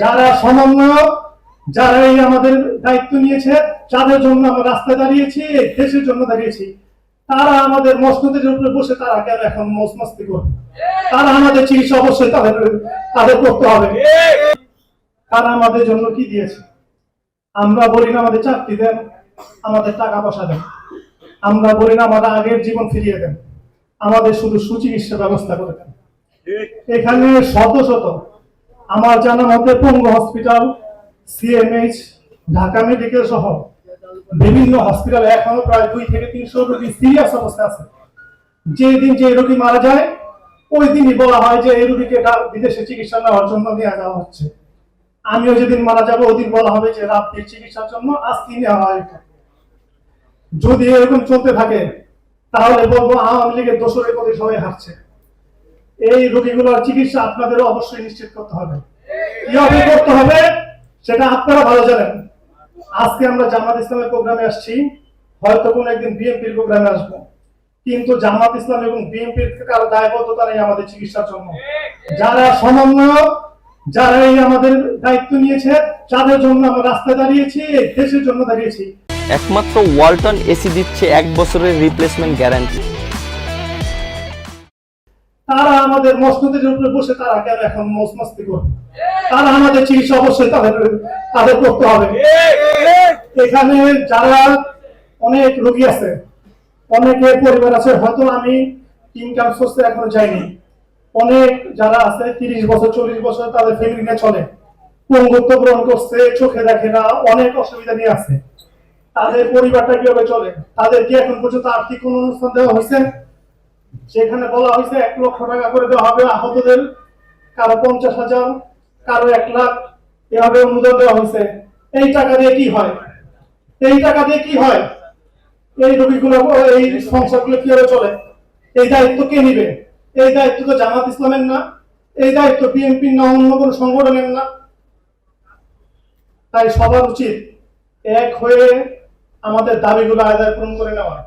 যারা সমন্বয়ক, যারা এই আমাদের দায়িত্ব নিয়েছে, যাদের জন্য আমরা রাস্তায় দাঁড়িয়েছি, এই দেশের জন্য দাঁড়িয়েছি, তারা আমাদের মসনদের উপরে বসে তারা কেন এখন মৌজ মস্তি করবে? তারা আমাদের চিকিৎসা অবশ্যই তাদের করতে হবে। তারা আমাদের জন্য কি দিয়েছে? আমরা বলি না আমাদের চাকরি দেন, আমাদের টাকা পয়সা দেন, আমরা বলি না আমাদের আগের জীবন ফিরিয়ে দেন, আমাদের শুধু সুচিকিৎসা ব্যবস্থা করে দেন। এখানে শত শত আমার জানা মতে পঙ্গু হসপিটাল, সিএমএইচ, ঢাকা মেডিকেল সহ বিভিন্ন হসপিটালে এখনো প্রায় 2 থেকে 300 রোগী সিরিয়াস অবস্থা আছে। যেদিন যে রোগী মারা যায় ওই দিনই বলা হয় যে এই রোগীকে বিদেশে চিকিৎসা নেওয়ার জন্য নিয়ে যাওয়া হচ্ছে। আমিও যেদিন মারা যাবো ওই দিন বলা হবে যে রাত্রির চিকিৎসার জন্য আজকে নেওয়া হয়। যদি এরকম চলতে থাকে তাহলে বলবো আওয়ামী লীগের দোসরের প্রতি সবাই হারছে। এই রোগীগুলোর চিকিৎসা আপনাদেরও অবশ্যই নিশ্চিত করতে হবে। কিভাবে করতে হবে সেটা আপনারা ভালো জানেন। আজকে আমরা জামাত ইসলামের প্রোগ্রামে আসছি, হয়তো কোনো একদিন বিএনপির প্রোগ্রামে আসবো, কিন্তু জামাত ইসলাম এবং বিএনপির কারো দায়বদ্ধতা নেই আমাদের চিকিৎসার জন্য। যারা সমন্বয়ক, যারা এই আমাদের দায়িত্ব নিয়েছে, যাদের জন্য আমরা রাস্তায় দাঁড়িয়েছি, এই দেশের জন্য দাঁড়িয়েছি, একমাত্র ওয়ালটন এসি দিচ্ছে 1 বছরের রিপ্লেসমেন্ট গ্যারান্টি। তারা আমাদের মসনদের উপরে বসে তারা কেন এখন মৌজ মস্তি করবে? তারা আমাদের চিকিৎসা অবশ্যই তাদের করতে হবে। এখানে যারা অনেক রোগী আছে, অনেকের পরিবার আছে, হয়তো আমি ইনকাম সোর্সে এখনো যাইনি, অনেক যারা আছে 30 বছর 40 বছর তাদের ফ্যামিলি নিয়ে চলে, পঙ্গুত্ব গ্রহণ করছে, চোখে দেখে না, অনেক অসুবিধা নিয়ে আছে। তাদের পরিবারটা কিভাবে চলে? তাদেরকে এখন পর্যন্ত আর্থিক কোন অনুষ্ঠান দেওয়া হয়েছে? সেখানে বলা হয়েছে 1 লক্ষ টাকা করে দেওয়া হবে আহতদের, কারো 50,000, কারো 1 লাখ, এভাবে অনুদান দেওয়া হয়েছে। এই টাকা দিয়ে কি হয়? এই টাকা দিয়ে কি হয়? এই রোগীগুলো, এই সংসারগুলো কিভাবে চলে? এই দায়িত্ব কে নিবে? এই দায়িত্ব তো জামাত ইসলামের না, এই দায়িত্ব বিএনপির না, অন্য কোনো সংগঠনের না। তাই সবার উচিত এক হয়ে আমাদের দাবিগুলো আদায় পূরণ করে নেওয়া।